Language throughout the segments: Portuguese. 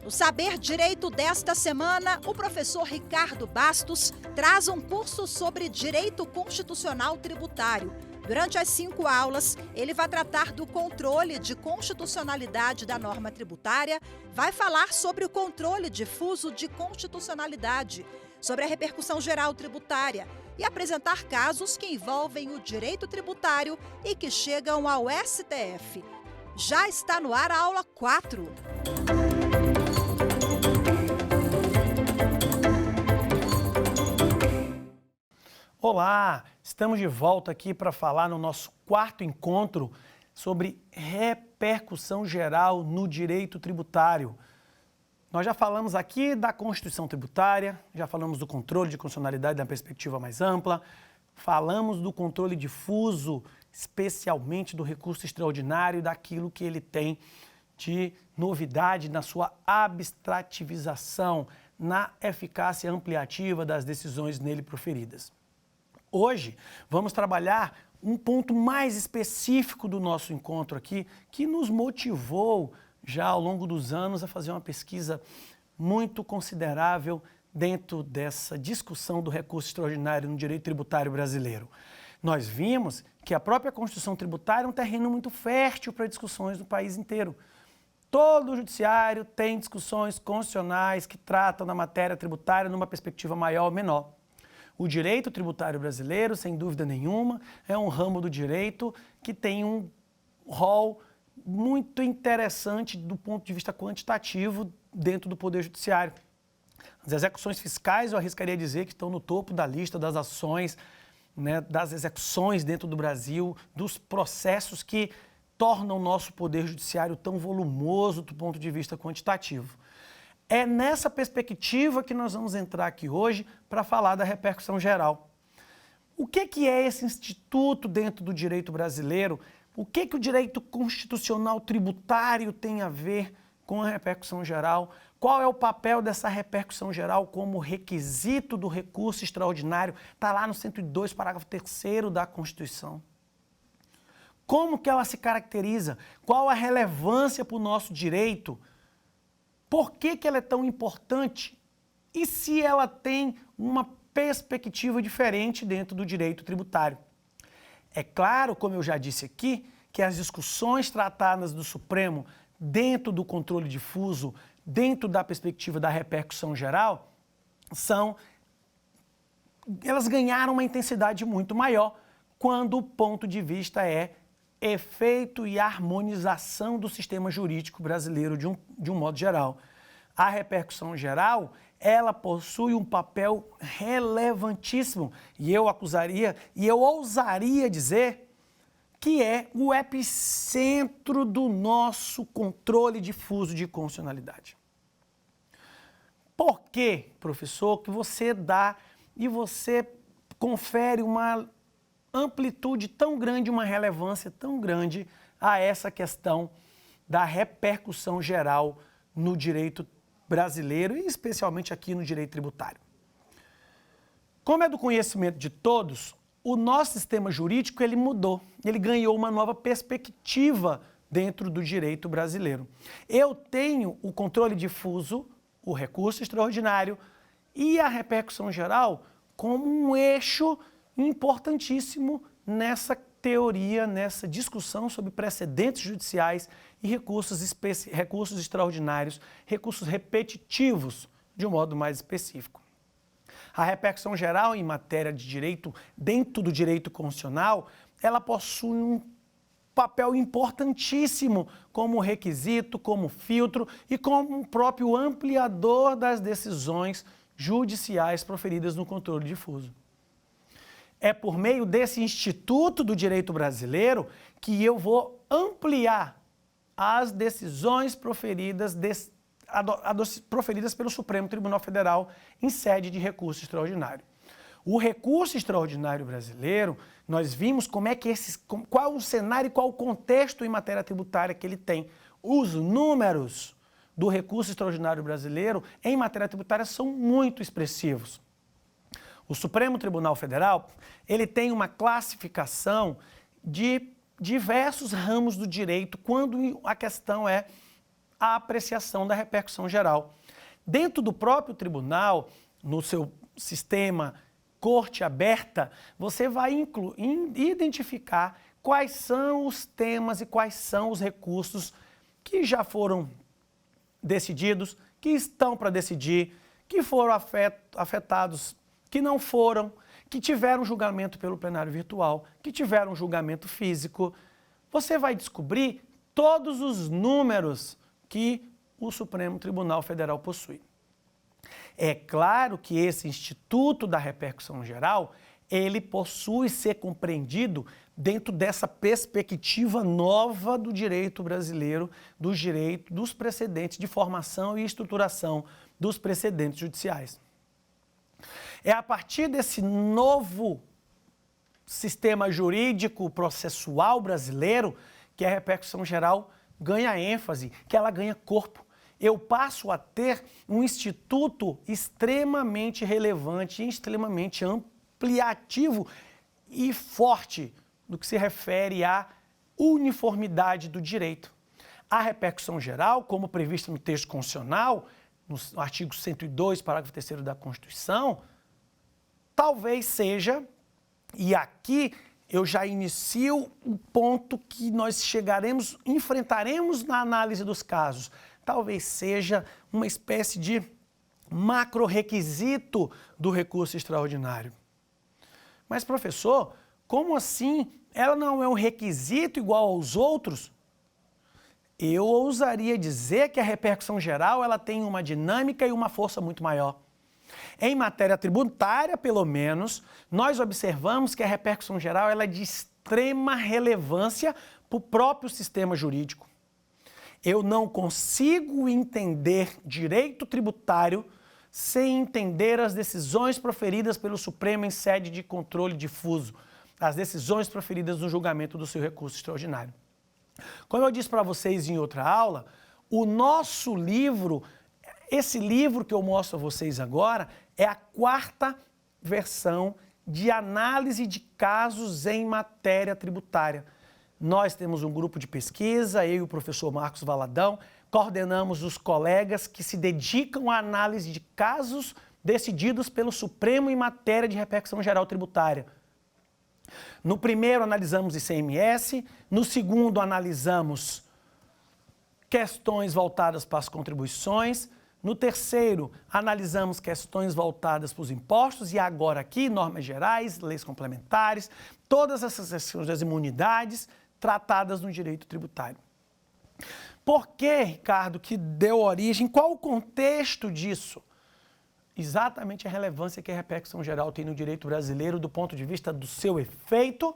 No Saber Direito desta semana, o professor Ricardo Bastos traz um curso sobre direito constitucional tributário. Durante as 5 aulas, ele vai tratar do controle de constitucionalidade da norma tributária, vai falar sobre o controle difuso de constitucionalidade, sobre a repercussão geral tributária e apresentar casos que envolvem o direito tributário e que chegam ao STF. Já está no ar a aula 4. Olá, estamos de volta aqui para falar no nosso 4º encontro sobre repercussão geral no direito tributário. Nós já falamos aqui da Constituição Tributária, já falamos do controle de constitucionalidade da perspectiva mais ampla, falamos do controle difuso, especialmente do recurso extraordinário, daquilo que ele tem de novidade na sua abstrativização, na eficácia ampliativa das decisões nele proferidas. Hoje, vamos trabalhar um ponto mais específico do nosso encontro aqui, que nos motivou já ao longo dos anos a fazer uma pesquisa muito considerável dentro dessa discussão do recurso extraordinário no direito tributário brasileiro. Nós vimos que a própria Constituição Tributária é um terreno muito fértil para discussões no país inteiro. Todo o judiciário tem discussões constitucionais que tratam da matéria tributária numa perspectiva maior ou menor. O direito tributário brasileiro, sem dúvida nenhuma, é um ramo do direito que tem um rol muito interessante do ponto de vista quantitativo dentro do Poder Judiciário. As execuções fiscais, eu arriscaria dizer que estão no topo da lista das ações, das execuções dentro do Brasil, dos processos que tornam o nosso Poder Judiciário tão volumoso do ponto de vista quantitativo. É nessa perspectiva que nós vamos entrar aqui hoje para falar da repercussão geral. O que é esse instituto dentro do direito brasileiro? O que o direito constitucional tributário tem a ver com a repercussão geral? Qual é o papel dessa repercussão geral como requisito do recurso extraordinário? Está lá no 102, parágrafo 3º da Constituição. Como que ela se caracteriza? Qual a relevância para o nosso direito? Por que ela é tão importante? E se ela tem uma perspectiva diferente dentro do direito tributário? É claro, como eu já disse aqui, que as discussões tratadas do Supremo dentro do controle difuso, dentro da perspectiva da repercussão geral, elas ganharam uma intensidade muito maior quando o ponto de vista é efeito e harmonização do sistema jurídico brasileiro de um modo geral. A repercussão geral, ela possui um papel relevantíssimo e eu ousaria dizer que é o epicentro do nosso controle difuso de constitucionalidade. Por que, professor, que você dá e você confere uma amplitude tão grande, uma relevância tão grande a essa questão da repercussão geral no direito brasileiro e especialmente aqui no direito tributário? Como é do conhecimento de todos, o nosso sistema jurídico ele mudou, ele ganhou uma nova perspectiva dentro do direito brasileiro. Eu tenho o controle difuso, o recurso extraordinário e a repercussão geral como um eixo importantíssimo nessa teoria, nessa discussão sobre precedentes judiciais e recursos extraordinários, recursos repetitivos, de um modo mais específico. A repercussão geral em matéria de direito, dentro do direito constitucional, ela possui um papel importantíssimo como requisito, como filtro e como um próprio ampliador das decisões judiciais proferidas no controle difuso. É por meio desse Instituto do Direito Brasileiro que eu vou ampliar as decisões proferidas pelo Supremo Tribunal Federal em sede de recurso extraordinário. O recurso extraordinário brasileiro, nós vimos qual o cenário e qual o contexto em matéria tributária que ele tem. Os números do recurso extraordinário brasileiro em matéria tributária são muito expressivos. O Supremo Tribunal Federal, ele tem uma classificação de diversos ramos do direito quando a questão é a apreciação da repercussão geral. Dentro do próprio tribunal, no seu sistema corte aberta, você vai identificar quais são os temas e quais são os recursos que já foram decididos, que estão para decidir, que foram afetados, que não foram, que tiveram julgamento pelo plenário virtual, que tiveram julgamento físico. Você vai descobrir todos os números que o Supremo Tribunal Federal possui. É claro que esse Instituto da Repercussão Geral, ele possui ser compreendido dentro dessa perspectiva nova do direito brasileiro, dos precedentes de formação e estruturação dos precedentes judiciais. É a partir desse novo sistema jurídico processual brasileiro que a repercussão geral ganha ênfase, que ela ganha corpo. Eu passo a ter um instituto extremamente relevante, extremamente ampliativo e forte no que se refere à uniformidade do direito. A repercussão geral, como prevista no texto constitucional, no artigo 102, parágrafo 3º da Constituição, talvez seja, e aqui eu já inicio o ponto que nós enfrentaremos na análise dos casos, talvez seja uma espécie de macro-requisito do recurso extraordinário. Mas, professor, como assim? Ela não é um requisito igual aos outros? Eu ousaria dizer que a repercussão geral ela tem uma dinâmica e uma força muito maior. Em matéria tributária, pelo menos, nós observamos que a repercussão geral ela é de extrema relevância para o próprio sistema jurídico. Eu não consigo entender direito tributário sem entender as decisões proferidas pelo Supremo em sede de controle difuso, as decisões proferidas no julgamento do seu recurso extraordinário. Como eu disse para vocês em outra aula, o nosso livro, esse livro que eu mostro a vocês agora, é a 4ª versão de análise de casos em matéria tributária. Nós temos um grupo de pesquisa, eu e o professor Marcos Valadão, coordenamos os colegas que se dedicam à análise de casos decididos pelo Supremo em matéria de repercussão geral tributária. No primeiro analisamos ICMS, no segundo analisamos questões voltadas para as contribuições, no terceiro analisamos questões voltadas para os impostos e agora aqui normas gerais, leis complementares, todas essas questões das imunidades tratadas no direito tributário. Por que, Ricardo, que deu origem, qual o contexto disso? Exatamente a relevância que a repercussão geral tem no direito brasileiro do ponto de vista do seu efeito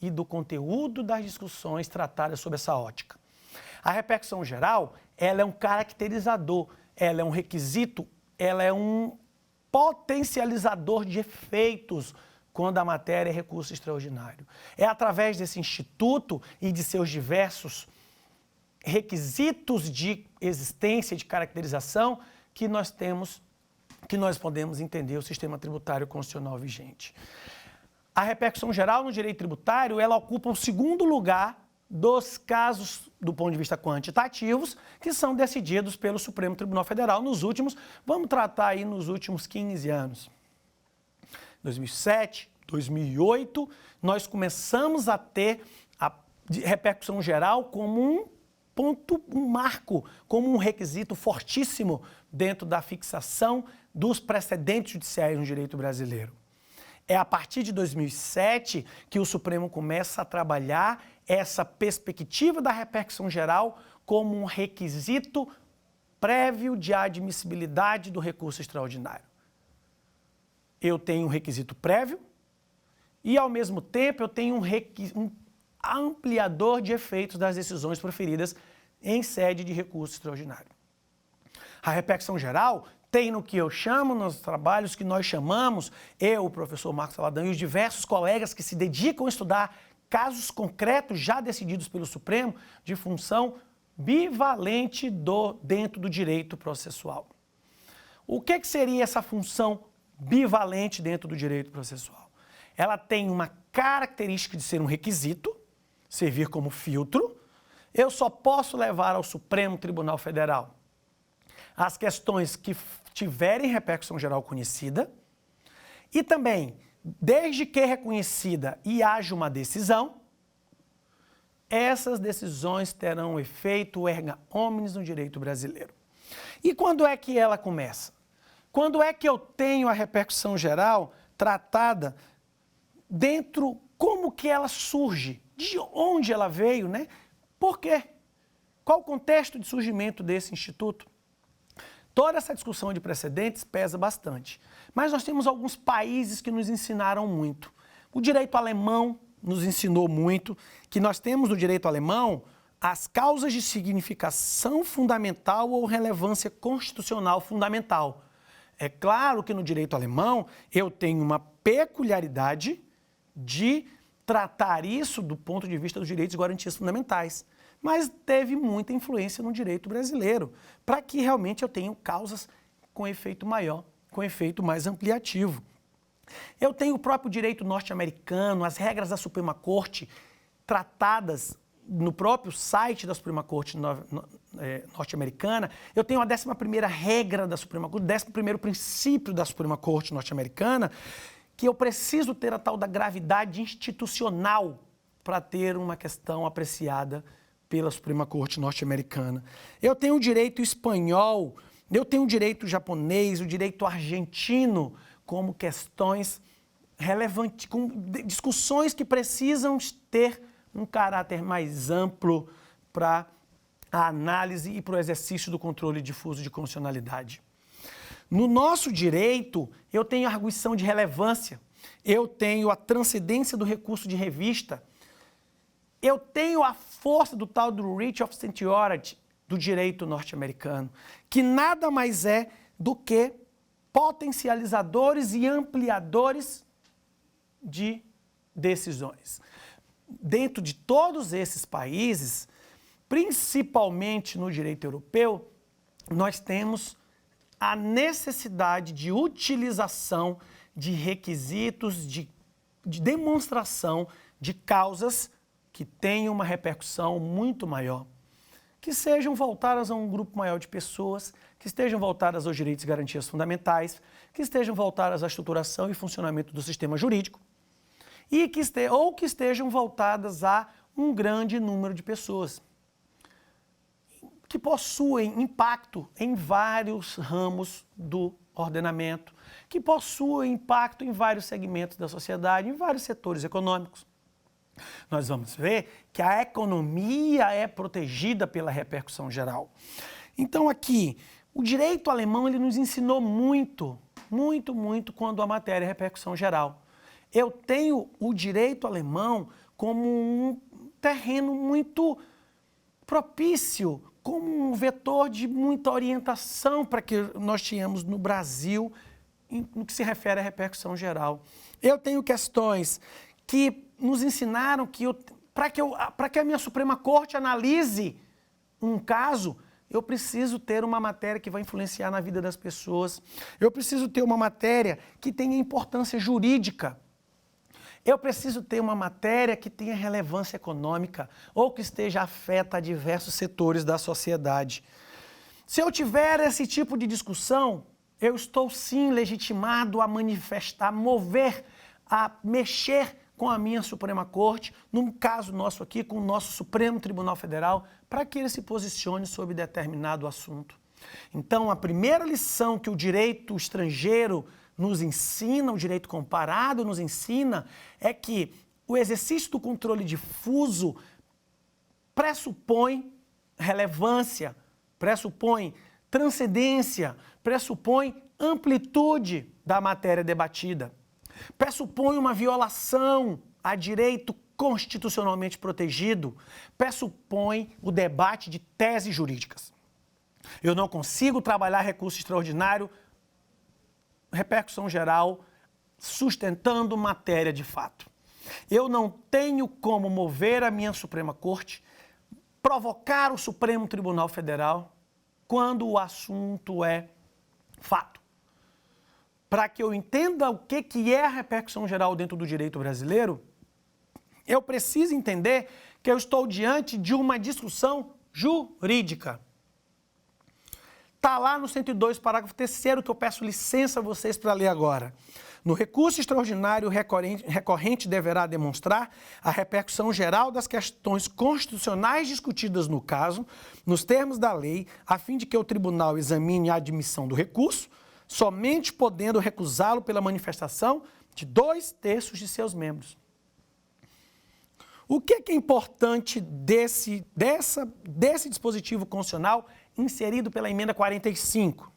e do conteúdo das discussões tratadas sob essa ótica. A repercussão geral, ela é um caracterizador, ela é um requisito, ela é um potencializador de efeitos quando a matéria é recurso extraordinário. É através desse instituto e de seus diversos requisitos de existência, de caracterização, que nós podemos entender o sistema tributário constitucional vigente. A repercussão geral no direito tributário, ela ocupa o segundo lugar dos casos, do ponto de vista quantitativos, que são decididos pelo Supremo Tribunal Federal vamos tratar aí nos últimos 15 anos. 2007, 2008, nós começamos a ter a repercussão geral como um marco, como um requisito fortíssimo dentro da fixação dos precedentes judiciais no direito brasileiro. É a partir de 2007 que o Supremo começa a trabalhar essa perspectiva da repercussão geral como um requisito prévio de admissibilidade do recurso extraordinário. Eu tenho um requisito prévio e, ao mesmo tempo, eu tenho um ampliador de efeitos das decisões proferidas em sede de recurso extraordinário. A repercussão geral tem no que eu chamo, nos trabalhos que nós chamamos, eu, o professor Marcos Valadão e os diversos colegas que se dedicam a estudar casos concretos já decididos pelo Supremo de função bivalente dentro do direito processual. O que seria essa função bivalente dentro do direito processual? Ela tem uma característica de ser um requisito, servir como filtro, eu só posso levar ao Supremo Tribunal Federal as questões que tiverem repercussão geral conhecida e também, desde que reconhecida e haja uma decisão, essas decisões terão efeito erga omnes no direito brasileiro. E quando é que ela começa? Quando é que eu tenho a repercussão geral tratada dentro, como que ela surge, de onde ela veio, né? Por quê? Qual o contexto de surgimento desse instituto? Toda essa discussão de precedentes pesa bastante, mas nós temos alguns países que nos ensinaram muito. O direito alemão nos ensinou muito, que nós temos no direito alemão as causas de significação fundamental ou relevância constitucional fundamental. É claro que no direito alemão eu tenho uma peculiaridade de tratar isso do ponto de vista dos direitos e garantias fundamentais, mas teve muita influência no direito brasileiro, para que realmente eu tenha causas com efeito maior, com efeito mais ampliativo. Eu tenho o próprio direito norte-americano, as regras da Suprema Corte tratadas no próprio site da Suprema Corte norte-americana. Eu tenho a 11ª regra da Suprema Corte, o 11º princípio da Suprema Corte norte-americana, que eu preciso ter a tal da gravidade institucional para ter uma questão apreciada pela Suprema Corte norte-americana. Eu tenho o direito espanhol, eu tenho o direito japonês, o direito argentino, como questões relevantes, com discussões que precisam ter um caráter mais amplo para a análise e para o exercício do controle difuso de constitucionalidade. No nosso direito, eu tenho a arguição de relevância, eu tenho a transcendência do recurso de revista, eu tenho a força do tal do reach of certiorari do direito norte-americano, que nada mais é do que potencializadores e ampliadores de decisões. Dentro de todos esses países, principalmente no direito europeu, nós temos a necessidade de utilização de requisitos de demonstração de causas que tenham uma repercussão muito maior, que sejam voltadas a um grupo maior de pessoas, que estejam voltadas aos direitos e garantias fundamentais, que estejam voltadas à estruturação e funcionamento do sistema jurídico, e que estejam voltadas a um grande número de pessoas, que possuem impacto em vários ramos do ordenamento, que possuem impacto em vários segmentos da sociedade, em vários setores econômicos. Nós vamos ver que a economia é protegida pela repercussão geral. Então aqui, o direito alemão ele nos ensinou muito quando a matéria é repercussão geral. Eu tenho o direito alemão como um terreno muito propício, como um vetor de muita orientação para que nós tenhamos no Brasil no que se refere à repercussão geral. Eu tenho questões que nos ensinaram que para que a minha Suprema Corte analise um caso, eu preciso ter uma matéria que vai influenciar na vida das pessoas. Eu preciso ter uma matéria que tenha importância jurídica. Eu preciso ter uma matéria que tenha relevância econômica ou que esteja afeta a diversos setores da sociedade. Se eu tiver esse tipo de discussão, eu estou sim legitimado a manifestar, a mover, a mexer com a minha Suprema Corte, num caso nosso aqui, com o nosso Supremo Tribunal Federal, para que ele se posicione sobre determinado assunto. Então, a primeira lição que o direito estrangeiro nos ensina, o direito comparado nos ensina, é que o exercício do controle difuso pressupõe relevância, pressupõe transcendência, pressupõe amplitude da matéria debatida, pressupõe uma violação a direito constitucionalmente protegido, pressupõe o debate de teses jurídicas. Eu não consigo trabalhar recurso extraordinário, repercussão geral, sustentando matéria de fato. Eu não tenho como mover a minha Suprema Corte, provocar o Supremo Tribunal Federal, quando o assunto é fato. Para que eu entenda o que é a repercussão geral dentro do direito brasileiro, Eu preciso entender que eu estou diante de uma discussão jurídica. Está lá no 102, parágrafo 3º, que eu peço licença a vocês para ler agora. No recurso extraordinário, o recorrente deverá demonstrar a repercussão geral das questões constitucionais discutidas no caso, nos termos da lei, a fim de que o tribunal examine a admissão do recurso, somente podendo recusá-lo pela manifestação de 2/3 de seus membros. O que é importante desse dispositivo constitucional inserido pela emenda 45?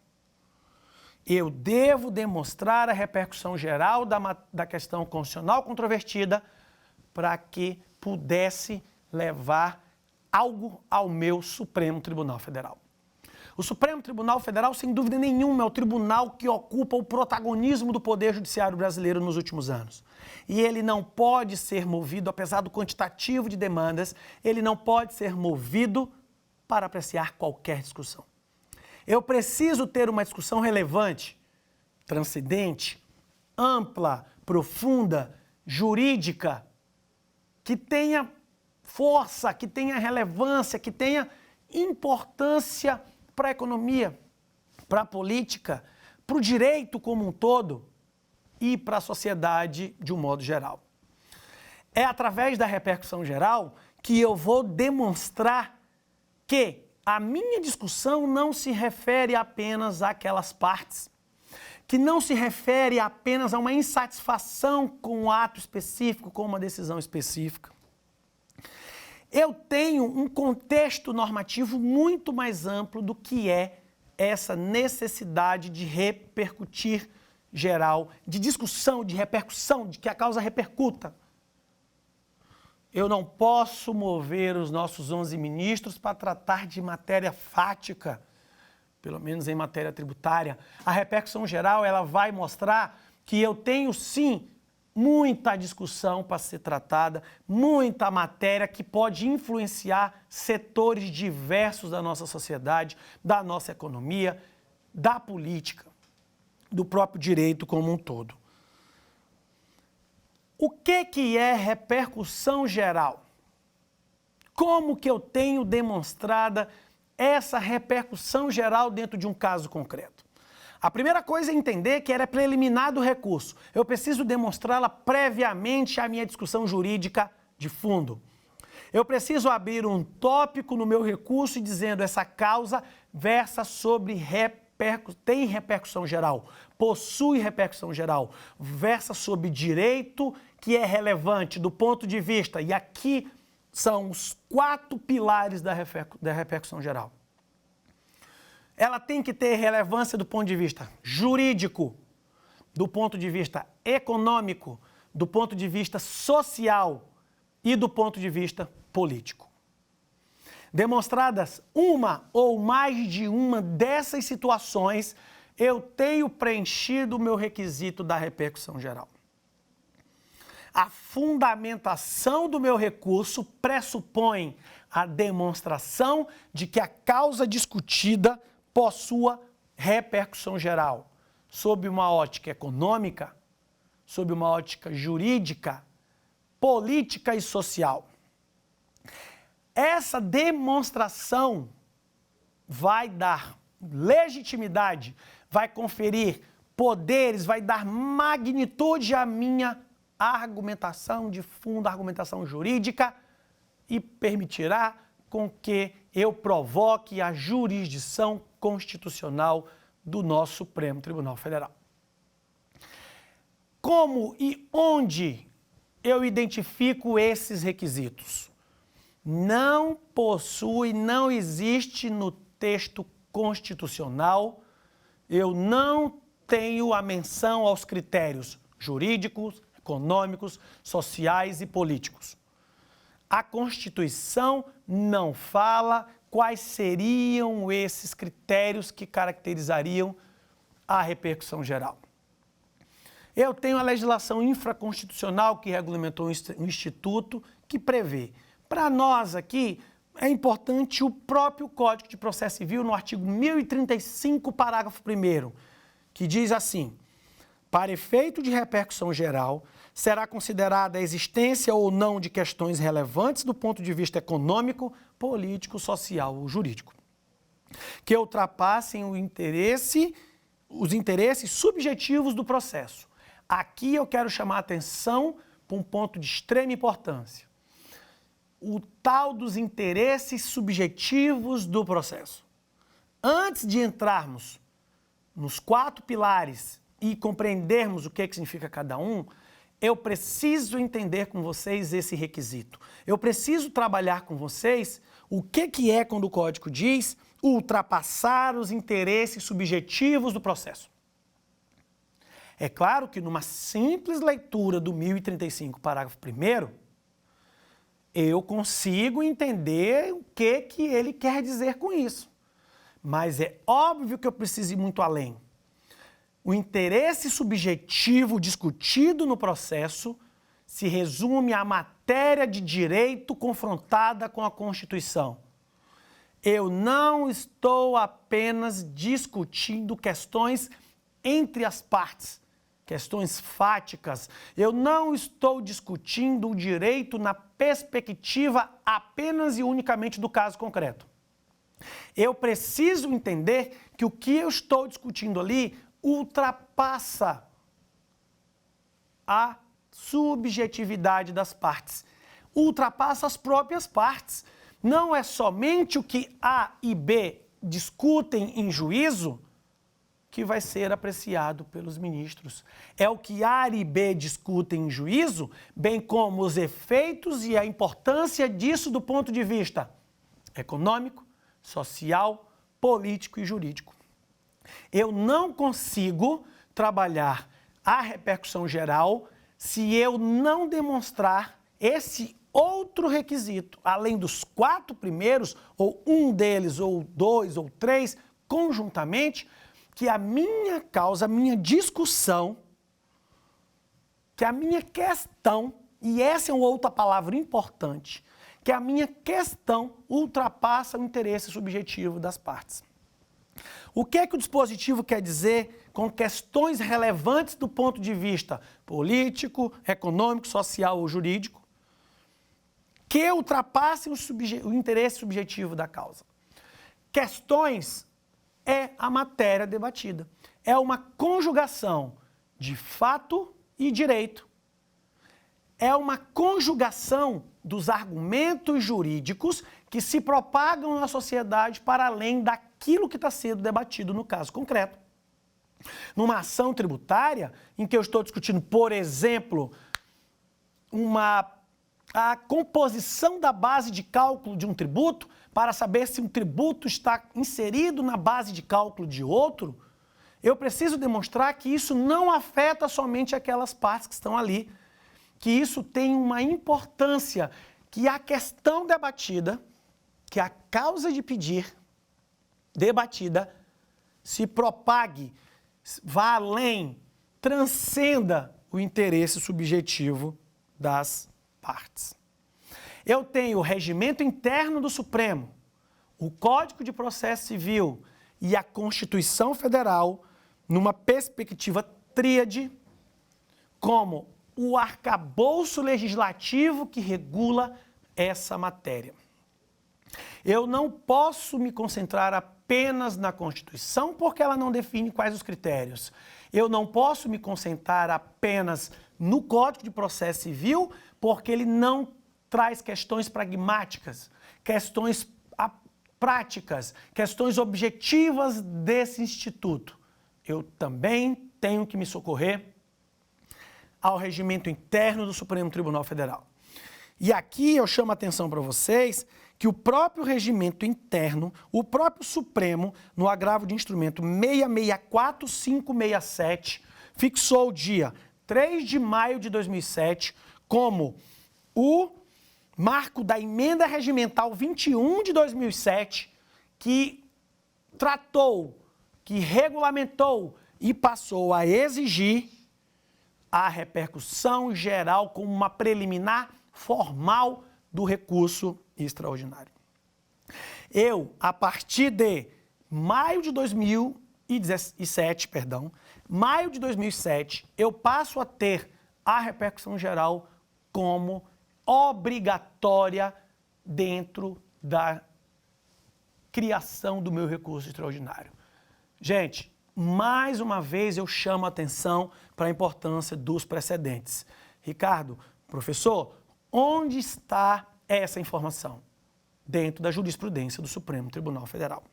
Eu devo demonstrar a repercussão geral da questão constitucional controvertida para que pudesse levar algo ao meu Supremo Tribunal Federal. O Supremo Tribunal Federal, sem dúvida nenhuma, é o tribunal que ocupa o protagonismo do Poder Judiciário brasileiro nos últimos anos. E ele não pode ser movido, apesar do quantitativo de demandas, ele não pode ser movido para apreciar qualquer discussão. Eu preciso ter uma discussão relevante, transcendente, ampla, profunda, jurídica, que tenha força, que tenha relevância, que tenha importância para a economia, para a política, para o direito como um todo e para a sociedade de um modo geral. É através da repercussão geral que eu vou demonstrar que a minha discussão não se refere apenas àquelas partes, que não se refere apenas a uma insatisfação com um ato específico, com uma decisão específica. Eu tenho um contexto normativo muito mais amplo do que é essa necessidade de repercutir geral, de discussão, de repercussão, de que a causa repercuta. Eu não posso mover os nossos 11 ministros para tratar de matéria fática, pelo menos em matéria tributária. A repercussão geral, ela vai mostrar que eu tenho, sim, muita discussão para ser tratada, muita matéria que pode influenciar setores diversos da nossa sociedade, da nossa economia, da política, do próprio direito como um todo. O que é repercussão geral? Como que eu tenho demonstrada essa repercussão geral dentro de um caso concreto? A primeira coisa é entender que ela é preliminar do recurso. Eu preciso demonstrá-la previamente à minha discussão jurídica de fundo. Eu preciso abrir um tópico no meu recurso dizendo essa causa versa sobre tem repercussão geral, possui repercussão geral, versa sobre direito que é relevante do ponto de vista, e aqui são os 4 pilares da repercussão geral. Ela tem que ter relevância do ponto de vista jurídico, do ponto de vista econômico, do ponto de vista social e do ponto de vista político. Demonstradas uma ou mais de uma dessas situações, eu tenho preenchido o meu requisito da repercussão geral. A fundamentação do meu recurso pressupõe a demonstração de que a causa discutida possua repercussão geral, sob uma ótica econômica, sob uma ótica jurídica, política e social. Essa demonstração vai dar legitimidade, vai conferir poderes, vai dar magnitude à minha argumentação de fundo, argumentação jurídica, e permitirá com que eu provoque a jurisdição constitucional do nosso Supremo Tribunal Federal. Como e onde eu identifico esses requisitos? Não possui, não existe no texto constitucional, eu não tenho a menção aos critérios jurídicos, econômicos, sociais e políticos. A Constituição não fala quais seriam esses critérios que caracterizariam a repercussão geral. Eu tenho a legislação infraconstitucional que regulamentou o Instituto, que prevê. Para nós aqui, é importante o próprio Código de Processo Civil, no artigo 1035, parágrafo 1º, que diz assim: Para efeito de repercussão geral, será considerada a existência ou não de questões relevantes do ponto de vista econômico, político, social ou jurídico, que ultrapassem os interesses subjetivos do processo. Aqui eu quero chamar a atenção para um ponto de extrema importância. O tal dos interesses subjetivos do processo. Antes de entrarmos nos 4 pilares e compreendermos o que significa cada um, eu preciso entender com vocês esse requisito. Eu preciso trabalhar com vocês o que é quando o Código diz ultrapassar os interesses subjetivos do processo. É claro que numa simples leitura do 1035, parágrafo 1º, eu consigo entender o que ele quer dizer com isso. Mas é óbvio que eu preciso ir muito além. O interesse subjetivo discutido no processo se resume à matéria de direito confrontada com a Constituição. Eu não estou apenas discutindo questões entre as partes, questões fáticas. Eu não estou discutindo o direito na perspectiva apenas e unicamente do caso concreto. Eu preciso entender que o que eu estou discutindo ali ultrapassa a subjetividade das partes, ultrapassa as próprias partes. Não é somente o que A e B discutem em juízo que vai ser apreciado pelos ministros. É o que A e B discutem em juízo, bem como os efeitos e a importância disso do ponto de vista econômico, social, político e jurídico. Eu não consigo trabalhar a repercussão geral se eu não demonstrar esse outro requisito, além dos 4 primeiros, ou um deles, ou 2, ou 3, conjuntamente, que a minha causa, a minha discussão, que a minha questão, e essa é uma outra palavra importante, que a minha questão ultrapassa o interesse subjetivo das partes. O que é que o dispositivo quer dizer com questões relevantes do ponto de vista político, econômico, social ou jurídico, que ultrapassem o interesse subjetivo da causa? Questões é a matéria debatida. É uma conjugação de fato e direito. É uma conjugação dos argumentos jurídicos que se propagam na sociedade para além daquilo que está sendo debatido no caso concreto. Numa ação tributária, em que eu estou discutindo, por exemplo, a composição da base de cálculo de um tributo, para saber se um tributo está inserido na base de cálculo de outro, eu preciso demonstrar que isso não afeta somente aquelas partes que estão ali, que isso tem uma importância, que a questão debatida, que a causa de pedir debatida se propague, vá além, transcenda o interesse subjetivo das partes. Eu tenho o regimento interno do Supremo, o Código de Processo Civil e a Constituição Federal numa perspectiva tríade como o arcabouço legislativo que regula essa matéria. Eu não posso me concentrar apenas na Constituição porque ela não define quais os critérios. Eu não posso me concentrar apenas no Código de Processo Civil porque ele não traz questões pragmáticas, questões práticas, questões objetivas desse instituto. Eu também tenho que me socorrer ao regimento interno do Supremo Tribunal Federal. E aqui eu chamo a atenção para vocês que o próprio regimento interno, o próprio Supremo, no agravo de instrumento 664567, fixou o dia 3 de maio de 2007 como o marco da emenda regimental 21 de 2007, que tratou, que regulamentou e passou a exigir a repercussão geral como uma preliminar formal do recurso extraordinário. Eu, a partir de maio de 2007, maio de 2007, eu passo a ter a repercussão geral como obrigatória dentro da criação do meu recurso extraordinário. Gente, mais uma vez eu chamo a atenção para a importância dos precedentes. Ricardo, professor, onde está essa informação? Dentro da jurisprudência do Supremo Tribunal Federal.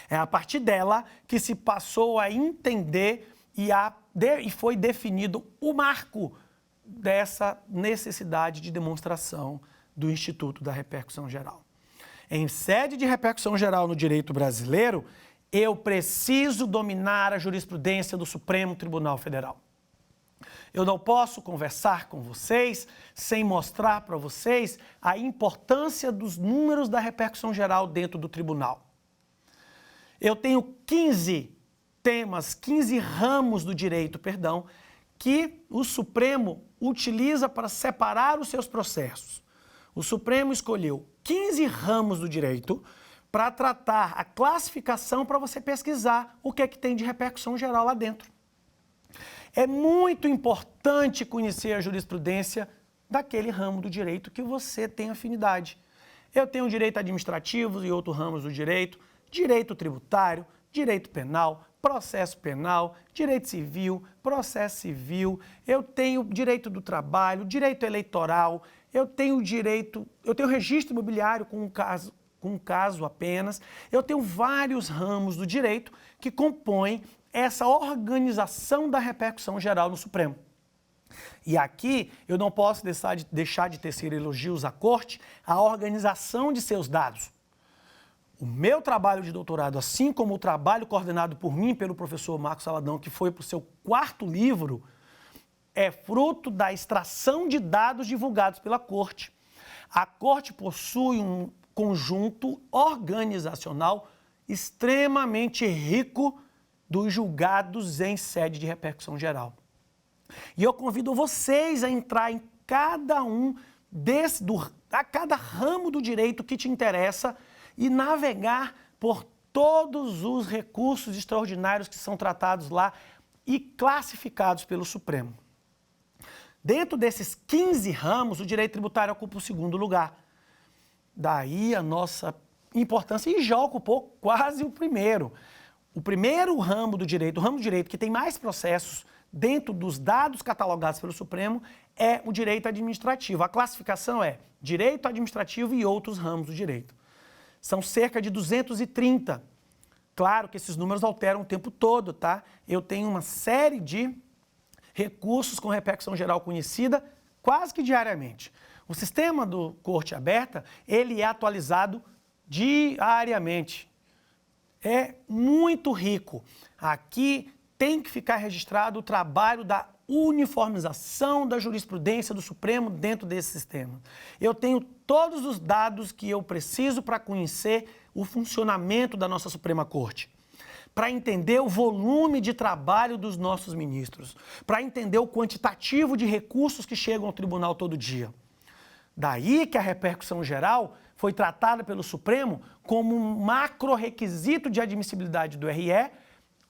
É a partir dela que se passou a entender e foi definido o marco dessa necessidade de demonstração do Instituto da Repercussão Geral. Em sede de repercussão geral no direito brasileiro, eu preciso dominar a jurisprudência do Supremo Tribunal Federal. Eu não posso conversar com vocês sem mostrar para vocês a importância dos números da repercussão geral dentro do tribunal. Eu tenho 15 ramos do direito, que o Supremo utiliza para separar os seus processos. O Supremo escolheu 15 ramos do direito para tratar a classificação para você pesquisar o que é que tem de repercussão geral lá dentro. É muito importante conhecer a jurisprudência daquele ramo do direito que você tem afinidade. Eu tenho direito administrativo e outros ramos do direito, direito tributário, direito penal, processo penal, direito civil, processo civil, eu tenho direito do trabalho, direito eleitoral, eu tenho registro imobiliário com um caso apenas, eu tenho vários ramos do direito que compõem essa organização da repercussão geral no Supremo. E aqui eu não posso deixar de tecer elogios à Corte, a organização de seus dados. O meu trabalho de doutorado, assim como o trabalho coordenado por mim, pelo professor Marcos Saladão, que foi para o seu 4º livro, é fruto da extração de dados divulgados pela Corte. A Corte possui um conjunto organizacional extremamente rico dos julgados em sede de repercussão geral. E eu convido vocês a entrar em cada cada ramo do direito que te interessa e navegar por todos os recursos extraordinários que são tratados lá e classificados pelo Supremo. Dentro desses 15 ramos, o direito tributário ocupa o 2º lugar. Daí a nossa importância, e já ocupou quase o primeiro. O primeiro ramo do direito, o ramo do direito que tem mais processos dentro dos dados catalogados pelo Supremo, é o direito administrativo. A classificação é direito administrativo e outros ramos do direito. São cerca de 230. Claro que esses números alteram o tempo todo, tá? Eu tenho uma série de recursos com repercussão geral conhecida quase que diariamente. O sistema do Corte Aberta, ele é atualizado diariamente. É muito rico. Aqui tem que ficar registrado o trabalho da uniformização da jurisprudência do Supremo dentro desse sistema. Eu tenho todos os dados que eu preciso para conhecer o funcionamento da nossa Suprema Corte, para entender o volume de trabalho dos nossos ministros, para entender o quantitativo de recursos que chegam ao tribunal todo dia. Daí que a repercussão geral foi tratada pelo Supremo como um macro-requisito de admissibilidade do RE,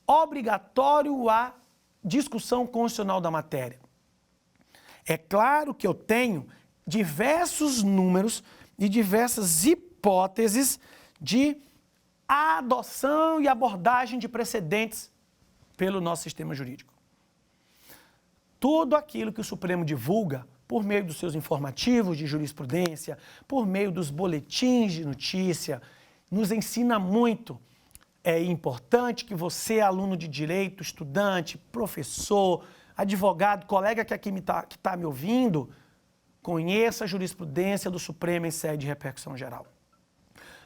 obrigatório à discussão constitucional da matéria. É claro que eu tenho diversos números e diversas hipóteses de adoção e abordagem de precedentes pelo nosso sistema jurídico. Tudo aquilo que o Supremo divulga por meio dos seus informativos de jurisprudência, por meio dos boletins de notícia, nos ensina muito. É importante que você, aluno de direito, estudante, professor, advogado, colega que aqui está me ouvindo, conheça a jurisprudência do Supremo em sede de repercussão geral.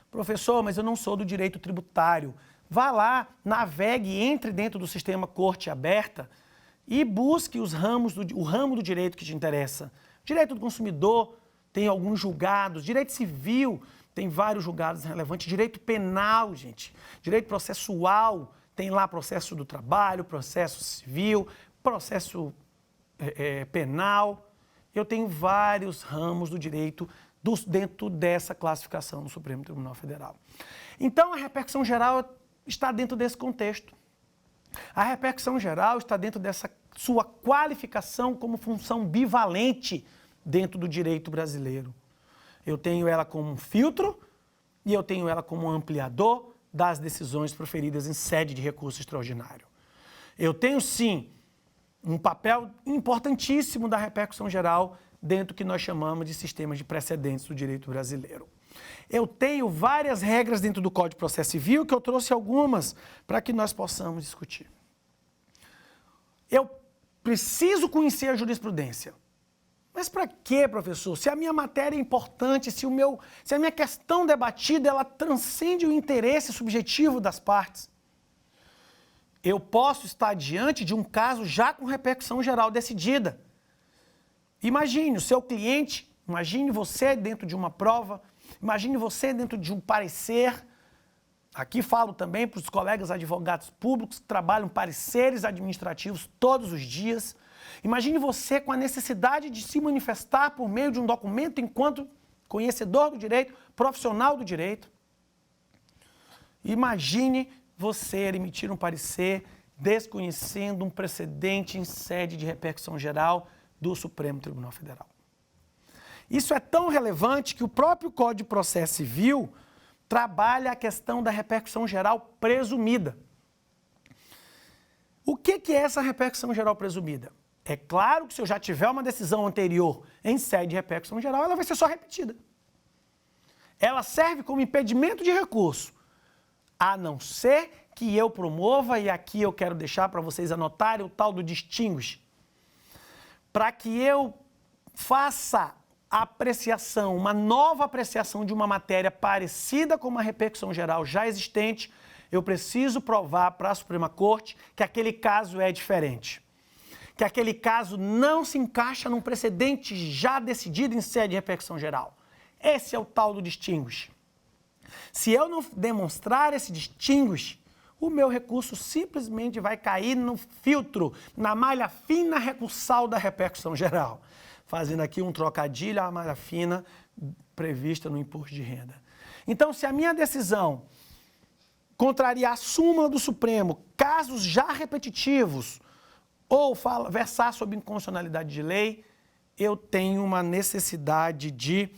Professor, mas eu não sou do direito tributário. Vá lá, navegue, entre dentro do sistema Corte Aberta e busque o ramo do direito que te interessa. Direito do consumidor tem alguns julgados, direito civil tem vários julgados relevantes, direito penal, gente, direito processual, tem lá processo do trabalho, processo civil, processo penal. Eu tenho vários ramos do direito dentro dessa classificação do Supremo Tribunal Federal. Então, a repercussão geral está dentro desse contexto. A repercussão geral está dentro dessa sua qualificação como função bivalente dentro do direito brasileiro. Eu tenho ela como um filtro e eu tenho ela como um ampliador das decisões proferidas em sede de recurso extraordinário. Eu tenho, sim, um papel importantíssimo da repercussão geral dentro do que nós chamamos de sistemas de precedentes do direito brasileiro. Eu tenho várias regras dentro do Código de Processo Civil, que eu trouxe algumas para que nós possamos discutir. Eu preciso conhecer a jurisprudência. Mas para quê, professor? Se a minha matéria é importante, se a minha questão debatida ela transcende o interesse subjetivo das partes, eu posso estar diante de um caso já com repercussão geral decidida. Imagine o seu cliente, imagine você dentro de uma prova, imagine você dentro de um parecer. Aqui falo também para os colegas advogados públicos que trabalham pareceres administrativos todos os dias. Imagine você com a necessidade de se manifestar por meio de um documento enquanto conhecedor do direito, profissional do direito. Imagine você emitir um parecer desconhecendo um precedente em sede de repercussão geral do Supremo Tribunal Federal. Isso é tão relevante que o próprio Código de Processo Civil trabalha a questão da repercussão geral presumida. O que é essa repercussão geral presumida? É claro que se eu já tiver uma decisão anterior em sede de repercussão geral, ela vai ser só repetida. Ela serve como impedimento de recurso, a não ser que eu promova, e aqui eu quero deixar para vocês anotarem o tal do distinguish, para que eu faça a apreciação, uma nova apreciação de uma matéria parecida com uma repercussão geral já existente, eu preciso provar para a Suprema Corte que aquele caso é diferente. Que aquele caso não se encaixa num precedente já decidido em sede de repercussão geral. Esse é o tal do distinguish. Se eu não demonstrar esse distinguish, o meu recurso simplesmente vai cair no filtro, na malha fina recursal da repercussão geral. Fazendo aqui um trocadilho, a malha fina prevista no imposto de renda. Então, se a minha decisão contrariar a súmula do Supremo, casos já repetitivos, ou versar sobre inconstitucionalidade de lei, eu tenho uma necessidade de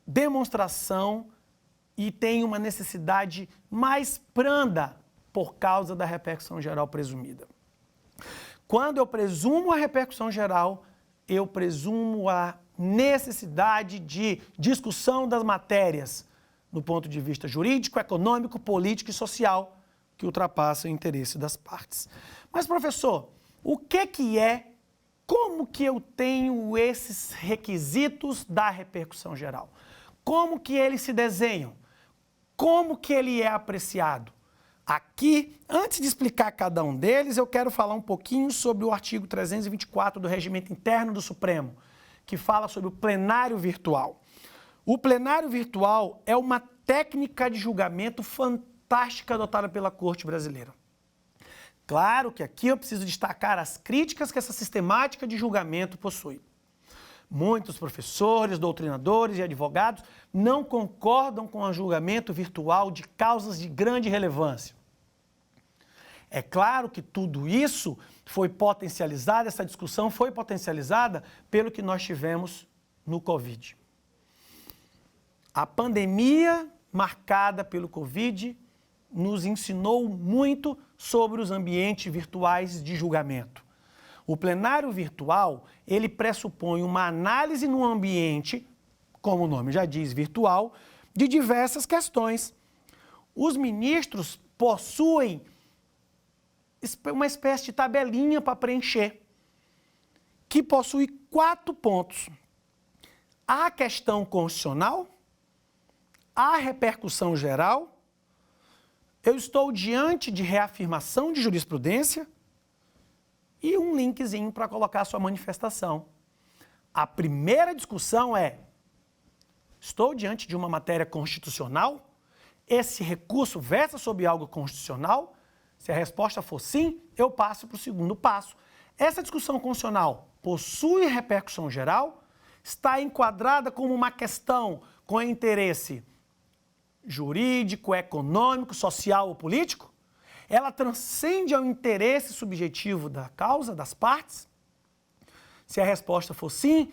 demonstração e tenho uma necessidade mais branda por causa da repercussão geral presumida. Quando eu presumo a repercussão geral, eu presumo a necessidade de discussão das matérias no ponto de vista jurídico, econômico, político e social que ultrapassa o interesse das partes. Mas, professor, como que eu tenho esses requisitos da repercussão geral? Como que eles se desenham? Como que ele é apreciado? Aqui, antes de explicar cada um deles, eu quero falar um pouquinho sobre o artigo 324 do Regimento Interno do Supremo, que fala sobre o plenário virtual. O plenário virtual é uma técnica de julgamento fantástica adotada pela Corte Brasileira. Claro que aqui eu preciso destacar as críticas que essa sistemática de julgamento possui. Muitos professores, doutrinadores e advogados não concordam com o julgamento virtual de causas de grande relevância. É claro que tudo isso foi potencializado, essa discussão foi potencializada pelo que nós tivemos no Covid. A pandemia marcada pelo Covid nos ensinou muito sobre os ambientes virtuais de julgamento. O plenário virtual, ele pressupõe uma análise no ambiente, como o nome já diz, virtual, de diversas questões. Os ministros possuem uma espécie de tabelinha para preencher, que possui 4 pontos. A questão constitucional, a repercussão geral, eu estou diante de reafirmação de jurisprudência e um linkzinho para colocar a sua manifestação. A primeira discussão é: estou diante de uma matéria constitucional? Esse recurso versa sobre algo constitucional? Se a resposta for sim, eu passo para o segundo passo. Essa discussão constitucional possui repercussão geral? Está enquadrada como uma questão com interesse jurídico, econômico, social ou político? ela transcende ao interesse subjetivo da causa, das partes? Se a resposta for sim,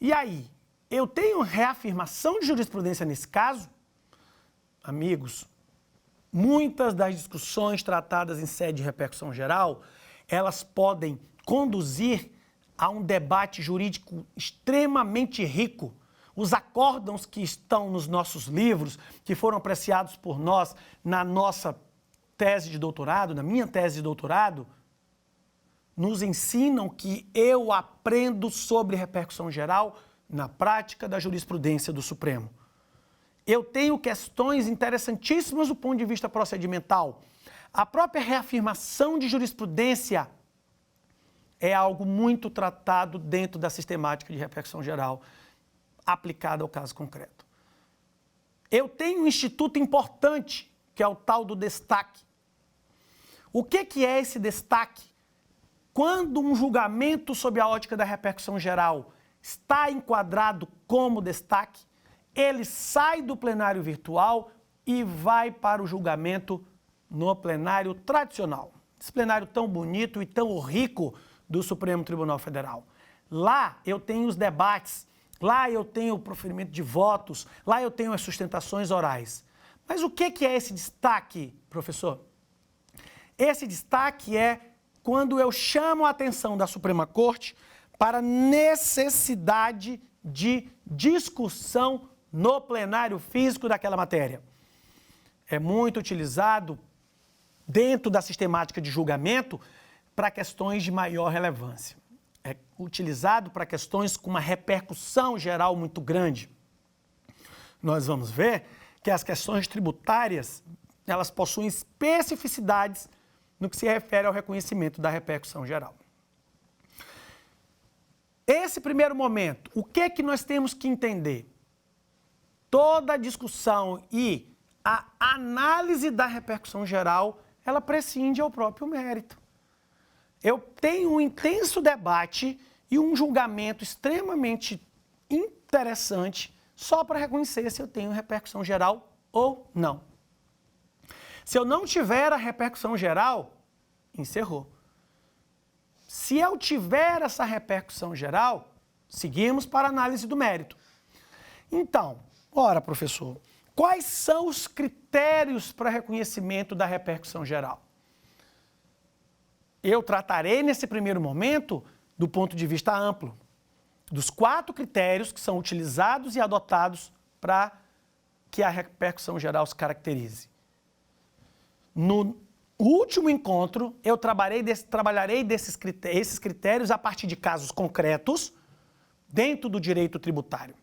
e aí? Eu tenho reafirmação de jurisprudência nesse caso? Amigos, muitas das discussões tratadas em sede de repercussão geral, elas podem conduzir a um debate jurídico extremamente rico. Os acórdãos que estão nos nossos livros, que foram apreciados por nós na nossa tese de doutorado, na minha tese de doutorado, nos ensinam que eu aprendo sobre repercussão geral na prática da jurisprudência do Supremo. Eu tenho questões interessantíssimas do ponto de vista procedimental. A própria reafirmação de jurisprudência é algo muito tratado dentro da sistemática de repercussão geral aplicada ao caso concreto. Eu tenho um instituto importante, que é o tal do destaque. O que é esse destaque? Quando um julgamento sob a ótica da repercussão geral está enquadrado como destaque, ele sai do plenário virtual e vai para o julgamento no plenário tradicional. Esse plenário tão bonito e tão rico do Supremo Tribunal Federal. Lá eu tenho os debates, lá eu tenho o proferimento de votos, lá eu tenho as sustentações orais. Mas o que é esse destaque, professor? Esse destaque é quando eu chamo a atenção da Suprema Corte para a necessidade de discussão no plenário físico daquela matéria. É muito utilizado dentro da sistemática de julgamento para questões de maior relevância. É utilizado para questões com uma repercussão geral muito grande. Nós vamos ver que as questões tributárias, elas possuem especificidades no que se refere ao reconhecimento da repercussão geral. Esse primeiro momento, o que é que nós temos que entender? Toda a discussão e a análise da repercussão geral, ela prescinde ao próprio mérito. Eu tenho um intenso debate e um julgamento extremamente interessante só para reconhecer se eu tenho repercussão geral ou não. Se eu não tiver a repercussão geral, encerrou. Se eu tiver essa repercussão geral, seguimos para a análise do mérito. Então, ora, professor, quais são os critérios para reconhecimento da repercussão geral? Eu tratarei nesse primeiro momento do ponto de vista amplo, dos 4 critérios que são utilizados e adotados para que a repercussão geral se caracterize. No último encontro, eu trabalharei esses critérios a partir de casos concretos dentro do direito tributário.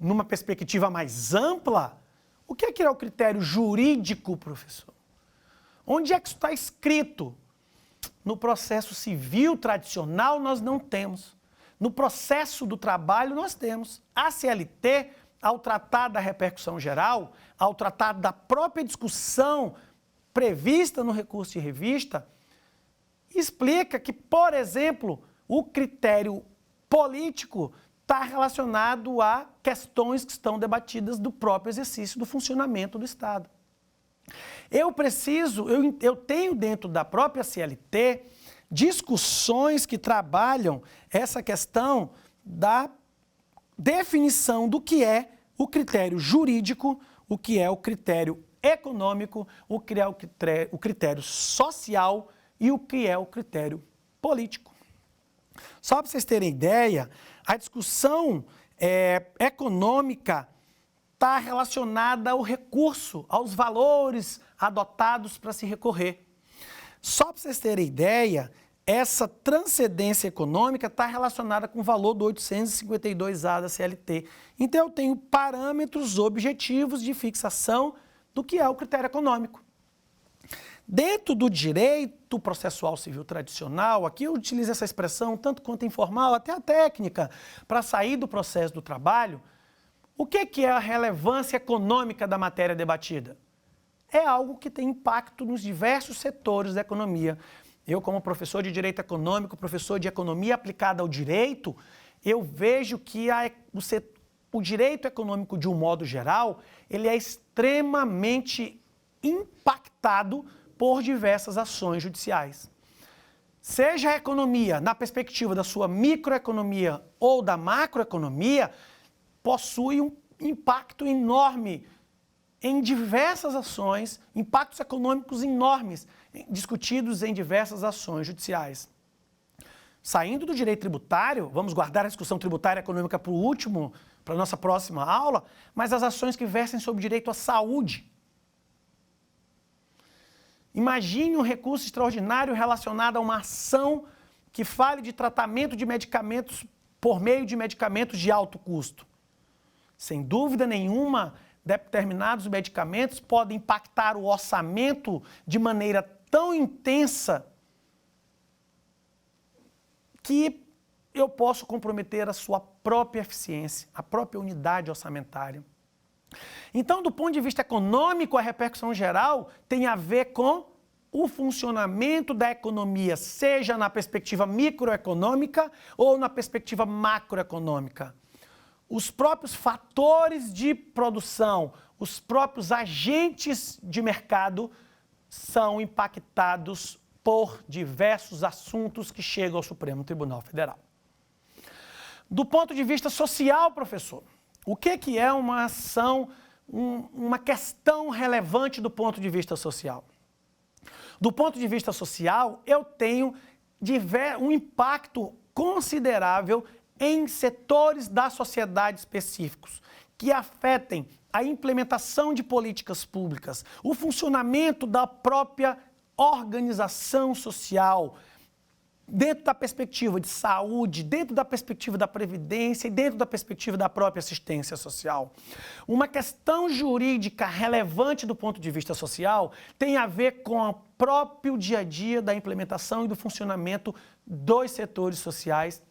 Numa perspectiva mais ampla, o que é o critério jurídico, professor? Onde é que isso está escrito? No processo civil tradicional, nós não temos. No processo do trabalho, nós temos. A CLT, ao tratar da repercussão geral, ao tratar da própria discussão prevista no recurso de revista, explica que, por exemplo, o critério político está relacionado a questões que estão debatidas do próprio exercício do funcionamento do Estado. Eu tenho dentro da própria CLT discussões que trabalham essa questão da definição do que é o critério jurídico, o que é o critério econômico, o que é o critério social e o que é o critério político. Só para vocês terem ideia, a discussão econômica está relacionada ao recurso, aos valores adotados para se recorrer. Só para vocês terem ideia, essa transcendência econômica está relacionada com o valor do 852A da CLT. Então, eu tenho parâmetros objetivos de fixação do que é o critério econômico. Dentro do direito processual civil tradicional, aqui eu utilizo essa expressão tanto quanto informal, até a técnica, para sair do processo do trabalho. O que é a relevância econômica da matéria debatida? É algo que tem impacto nos diversos setores da economia. Eu, como professor de Direito Econômico, professor de Economia aplicada ao Direito, eu vejo que o direito econômico, de um modo geral, ele é extremamente impactante impactado por diversas ações judiciais. Seja a economia, na perspectiva da sua microeconomia ou da macroeconomia, possui um impacto enorme em diversas ações, impactos econômicos enormes, discutidos em diversas ações judiciais. Saindo do direito tributário, vamos guardar a discussão tributária e econômica para o último, para a nossa próxima aula, mas as ações que versem sobre o direito à saúde. Imagine um recurso extraordinário relacionado a uma ação que fale de tratamento de medicamentos por meio de medicamentos de alto custo. Sem dúvida nenhuma, determinados medicamentos podem impactar o orçamento de maneira tão intensa que eu posso comprometer a sua própria eficiência, a própria unidade orçamentária. Então, do ponto de vista econômico, a repercussão geral tem a ver com o funcionamento da economia, seja na perspectiva microeconômica ou na perspectiva macroeconômica. Os próprios fatores de produção, os próprios agentes de mercado são impactados por diversos assuntos que chegam ao Supremo Tribunal Federal. Do ponto de vista social, professor, o que é uma ação, uma questão relevante do ponto de vista social? Do ponto de vista social, eu tenho um impacto considerável em setores da sociedade específicos, que afetem a implementação de políticas públicas, o funcionamento da própria organização social, dentro da perspectiva de saúde, dentro da perspectiva da previdência e dentro da perspectiva da própria assistência social. Uma questão jurídica relevante do ponto de vista social tem a ver com o próprio dia a dia da implementação e do funcionamento dos setores sociais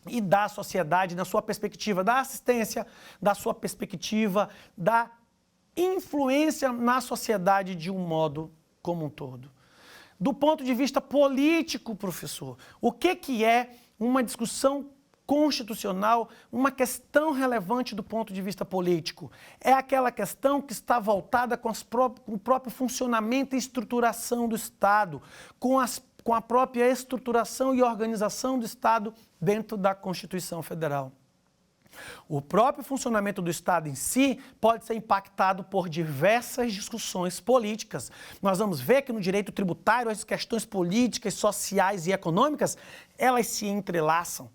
e da sociedade, na sua perspectiva da assistência, da sua perspectiva da influência na sociedade de um modo como um todo. Do ponto de vista político, professor, o que é uma discussão constitucional, uma questão relevante do ponto de vista político? É aquela questão que está voltada com o próprio funcionamento e estruturação do Estado, com a própria estruturação e organização do Estado dentro da Constituição Federal. O próprio funcionamento do Estado em si pode ser impactado por diversas discussões políticas. Nós vamos ver que no direito tributário as questões políticas, sociais e econômicas, elas se entrelaçam.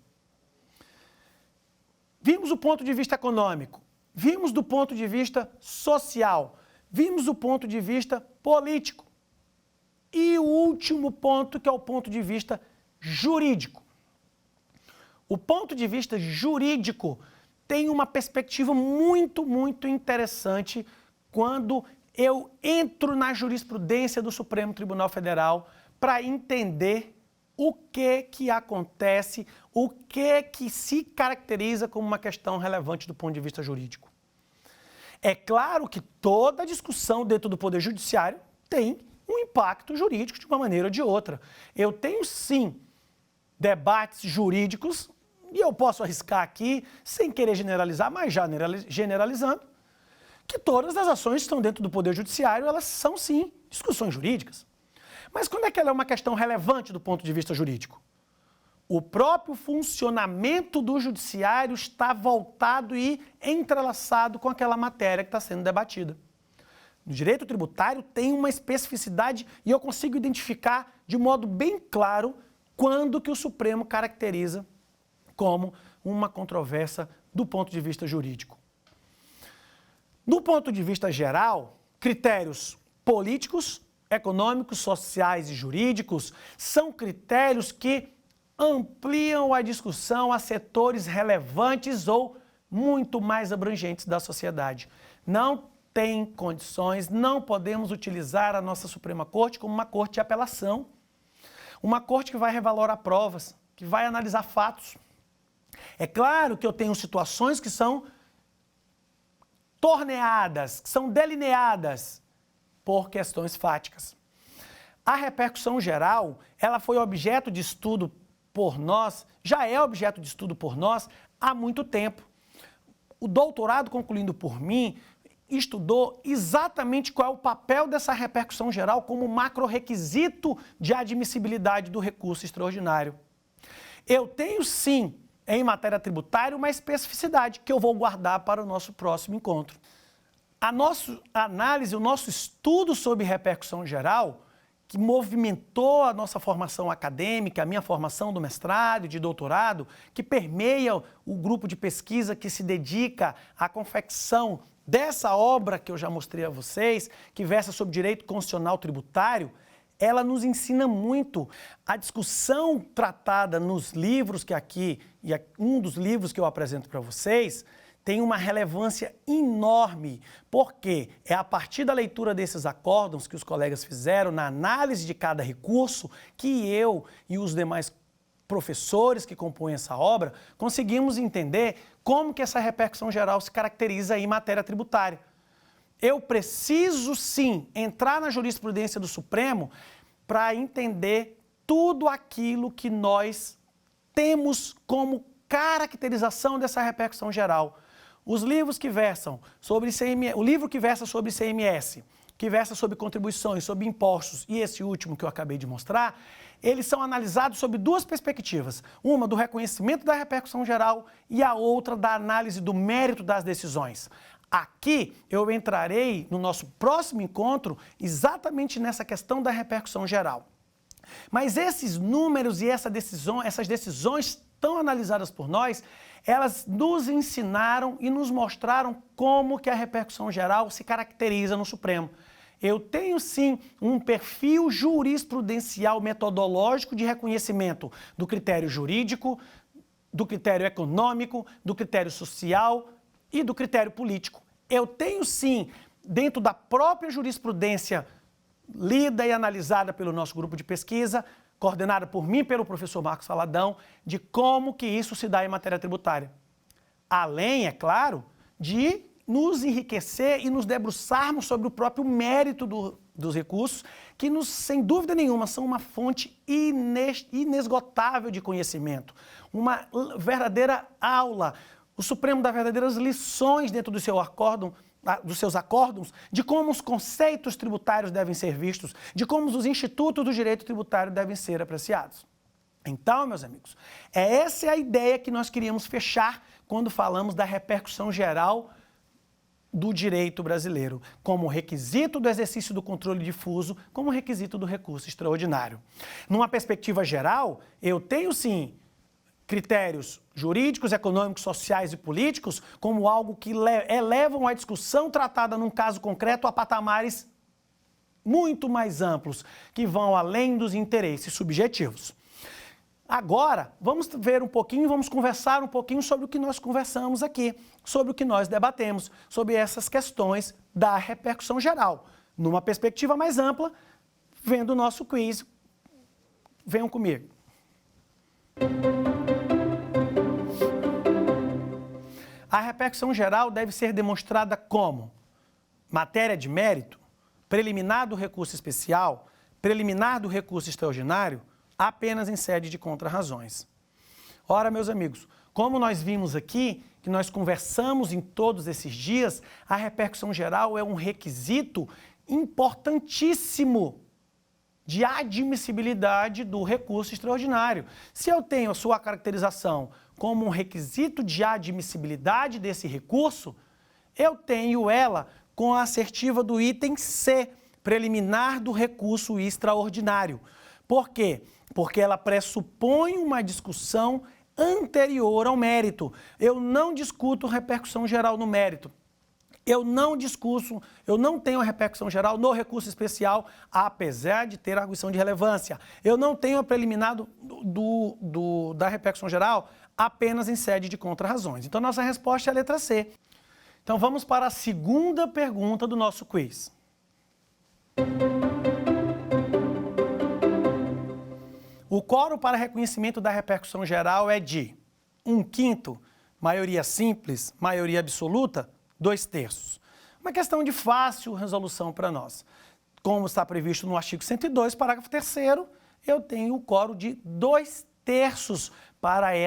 Vimos o ponto de vista econômico, vimos do ponto de vista social, vimos o ponto de vista político. E o último ponto, que é o ponto de vista jurídico. O ponto de vista jurídico tem uma perspectiva muito, muito interessante quando eu entro na jurisprudência do Supremo Tribunal Federal para entender o que acontece, o que se caracteriza como uma questão relevante do ponto de vista jurídico. É claro que toda discussão dentro do Poder Judiciário tem um impacto jurídico de uma maneira ou de outra. Eu tenho, sim, debates jurídicos, e eu posso arriscar aqui, sem querer generalizar, mas já generalizando, que todas as ações que estão dentro do Poder Judiciário, elas são, sim, discussões jurídicas. Mas quando é que ela é uma questão relevante do ponto de vista jurídico? O próprio funcionamento do Judiciário está voltado e entrelaçado com aquela matéria que está sendo debatida. No direito tributário tem uma especificidade e eu consigo identificar de modo bem claro quando que o Supremo caracteriza como uma controvérsia do ponto de vista jurídico. Do ponto de vista geral, critérios políticos, econômicos, sociais e jurídicos são critérios que ampliam a discussão a setores relevantes ou muito mais abrangentes da sociedade. Não tem condições, não podemos utilizar a nossa Suprema Corte como uma corte de apelação, uma corte que vai revalorar provas, que vai analisar fatos. É claro que eu tenho situações que são torneadas, que são delineadas por questões fáticas. A repercussão geral, ela foi objeto de estudo por nós, já é objeto de estudo por nós há muito tempo. O doutorado concluindo por mim estudou exatamente qual é o papel dessa repercussão geral como macro-requisito de admissibilidade do recurso extraordinário. Eu tenho, sim, em matéria tributária, uma especificidade que eu vou guardar para o nosso próximo encontro. A nossa análise, o nosso estudo sobre repercussão geral, que movimentou a nossa formação acadêmica, a minha formação do mestrado e de doutorado, que permeia o grupo de pesquisa que se dedica à confecção dessa obra que eu já mostrei a vocês, que versa sobre direito constitucional tributário, ela nos ensina muito. A discussão tratada nos livros que aqui, e um dos livros que eu apresento para vocês, tem uma relevância enorme, porque é a partir da leitura desses acórdãos que os colegas fizeram na análise de cada recurso que eu e os demais professores que compõem essa obra conseguimos entender como que essa repercussão geral se caracteriza em matéria tributária. Eu preciso, sim, entrar na jurisprudência do Supremo para entender tudo aquilo que nós temos como caracterização dessa repercussão geral. Os livros que versam sobre ICMS, o livro que versa sobre ICMS, que versa sobre contribuições, sobre impostos, e esse último que eu acabei de mostrar, eles são analisados sob duas perspectivas. Uma do reconhecimento da repercussão geral e a outra da análise do mérito das decisões. Aqui eu entrarei no nosso próximo encontro exatamente nessa questão da repercussão geral. Mas esses números e essas decisões tão analisadas por nós, elas nos ensinaram e nos mostraram como que a repercussão geral se caracteriza no Supremo. Eu tenho, sim, um perfil jurisprudencial metodológico de reconhecimento do critério jurídico, do critério econômico, do critério social e do critério político. Eu tenho, sim, dentro da própria jurisprudência lida e analisada pelo nosso grupo de pesquisa, coordenada por mim e pelo professor Marcos Valadão, de como que isso se dá em matéria tributária. Além, é claro, de nos enriquecer e nos debruçarmos sobre o próprio mérito dos recursos, que, sem dúvida nenhuma, são uma fonte inesgotável de conhecimento, uma verdadeira aula. O Supremo dá verdadeiras lições dentro do seu acórdão, dos seus acórdãos, de como os conceitos tributários devem ser vistos, de como os institutos do direito tributário devem ser apreciados. Então, meus amigos, essa é a ideia que nós queríamos fechar quando falamos da repercussão geral do direito brasileiro, como requisito do exercício do controle difuso, como requisito do recurso extraordinário. Numa perspectiva geral, eu tenho, sim, critérios jurídicos, econômicos, sociais e políticos como algo que elevam a discussão tratada num caso concreto a patamares muito mais amplos, que vão além dos interesses subjetivos. Agora, vamos ver um pouquinho, vamos conversar um pouquinho sobre o que nós conversamos aqui, sobre o que nós debatemos, sobre essas questões da repercussão geral. Numa perspectiva mais ampla, vendo o nosso quiz. Venham comigo. A repercussão geral deve ser demonstrada como matéria de mérito, preliminar do recurso especial, preliminar do recurso extraordinário, apenas em sede de contrarrazões. Ora, meus amigos, como nós vimos aqui, que nós conversamos em todos esses dias, a repercussão geral é um requisito importantíssimo de admissibilidade do recurso extraordinário. Se eu tenho a sua caracterização como um requisito de admissibilidade desse recurso, eu tenho ela com a assertiva do item C, preliminar do recurso extraordinário. Por quê? Porque ela pressupõe uma discussão anterior ao mérito. Eu não discuto repercussão geral no mérito. Eu não tenho a repercussão geral no recurso especial, apesar de ter arguição de relevância. Eu não tenho a preliminar da repercussão geral apenas em sede de contrarrazões. Então, nossa resposta é a letra C. Então, vamos para a segunda pergunta do nosso quiz. O quórum para reconhecimento da repercussão geral é de 1/5, maioria simples, maioria absoluta, 2/3. Uma questão de fácil resolução para nós. Como está previsto no artigo 102, parágrafo 3º, eu tenho o quórum de 2/3 para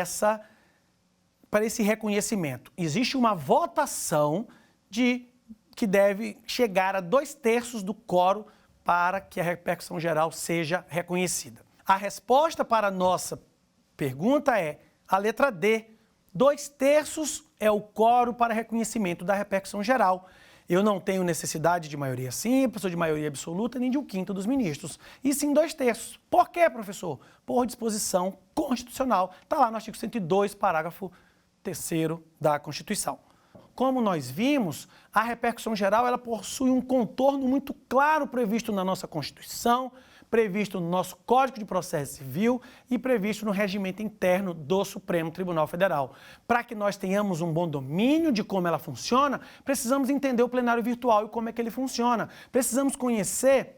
esse reconhecimento. Existe uma votação de que deve chegar a 2/3 do quórum para que a repercussão geral seja reconhecida. A resposta para a nossa pergunta é a letra D. 2/3 é o quórum para reconhecimento da repercussão geral. Eu não tenho necessidade de maioria simples ou de maioria absoluta, nem de 1/5 dos ministros, e sim 2/3. Por quê, professor? Por disposição constitucional. Está lá no artigo 102, parágrafo 3º da Constituição. Como nós vimos, a repercussão geral ela possui um contorno muito claro previsto na nossa Constituição, previsto no nosso Código de Processo Civil e previsto no regimento interno do Supremo Tribunal Federal. Para que nós tenhamos um bom domínio de como ela funciona, precisamos entender o plenário virtual e como é que ele funciona. Precisamos conhecer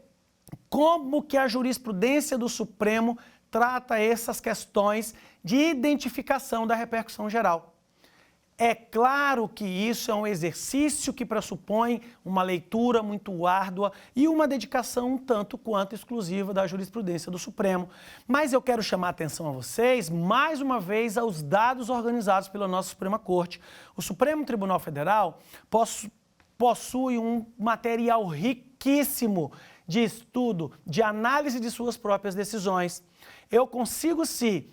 como que a jurisprudência do Supremo trata essas questões de identificação da repercussão geral. É claro que isso é um exercício que pressupõe uma leitura muito árdua e uma dedicação um tanto quanto exclusiva da jurisprudência do Supremo. Mas eu quero chamar a atenção a vocês, mais uma vez, aos dados organizados pela nossa Suprema Corte. O Supremo Tribunal Federal possui um material riquíssimo de estudo, de análise de suas próprias decisões. Eu consigo, sim,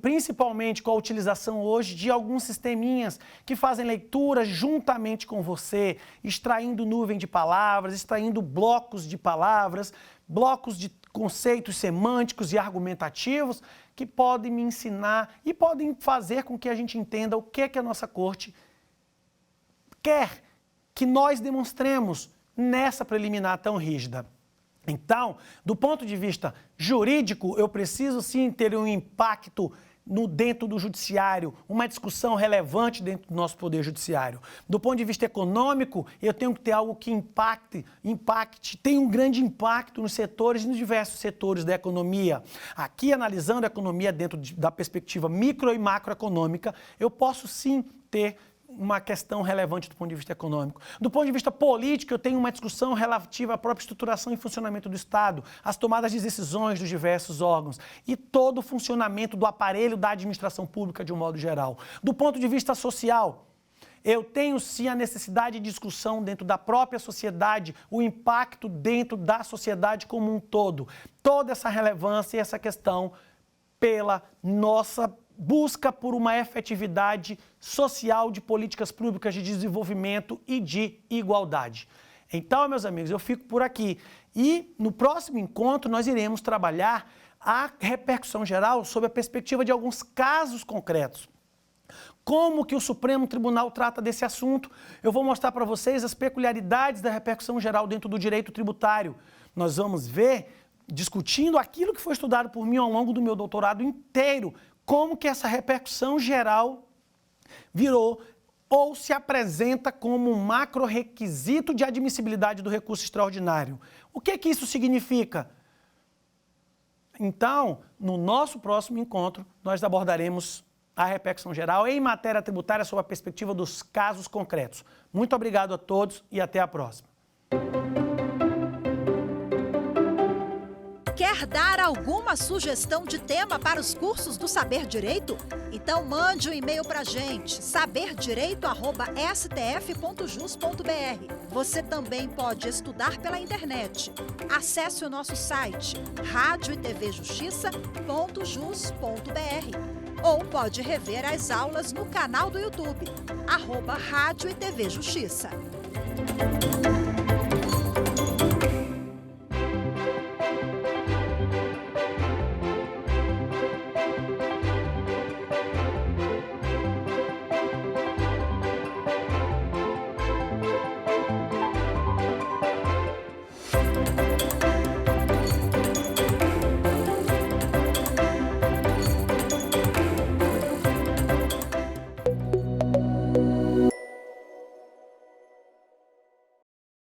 principalmente com a utilização hoje de alguns sisteminhas que fazem leitura juntamente com você, extraindo nuvem de palavras, extraindo blocos de palavras, blocos de conceitos semânticos e argumentativos que podem me ensinar e podem fazer com que a gente entenda o que é que a nossa corte quer que nós demonstremos nessa preliminar tão rígida. Então, do ponto de vista jurídico, eu preciso sim ter um impacto dentro do judiciário, uma discussão relevante dentro do nosso poder judiciário. Do ponto de vista econômico, eu tenho que ter algo que tenha um grande impacto nos setores, nos diversos setores da economia. Aqui, analisando a economia dentro da perspectiva micro e macroeconômica, eu posso sim ter uma questão relevante do ponto de vista econômico. Do ponto de vista político, eu tenho uma discussão relativa à própria estruturação e funcionamento do Estado, as tomadas de decisões dos diversos órgãos e todo o funcionamento do aparelho da administração pública de um modo geral. Do ponto de vista social, eu tenho sim a necessidade de discussão dentro da própria sociedade, o impacto dentro da sociedade como um todo. Toda essa relevância e essa questão pela nossa busca por uma efetividade social de políticas públicas de desenvolvimento e de igualdade. Então, meus amigos, eu fico por aqui. E no próximo encontro nós iremos trabalhar a repercussão geral sob a perspectiva de alguns casos concretos. Como que o Supremo Tribunal trata desse assunto? Eu vou mostrar para vocês as peculiaridades da repercussão geral dentro do direito tributário. Nós vamos ver, discutindo aquilo que foi estudado por mim ao longo do meu doutorado inteiro, como que essa repercussão geral virou ou se apresenta como um macro-requisito de admissibilidade do recurso extraordinário. O que que isso significa? Então, no nosso próximo encontro, nós abordaremos a repercussão geral em matéria tributária sob a perspectiva dos casos concretos. Muito obrigado a todos e até a próxima. Quer dar alguma sugestão de tema para os cursos do Saber Direito? Então mande um e-mail para a gente, saberdireito@stf.jus.br. Você também pode estudar pela internet. Acesse o nosso site radioetvjustiça.jus.br ou pode rever as aulas no canal do YouTube, @Rádio e TV Justiça.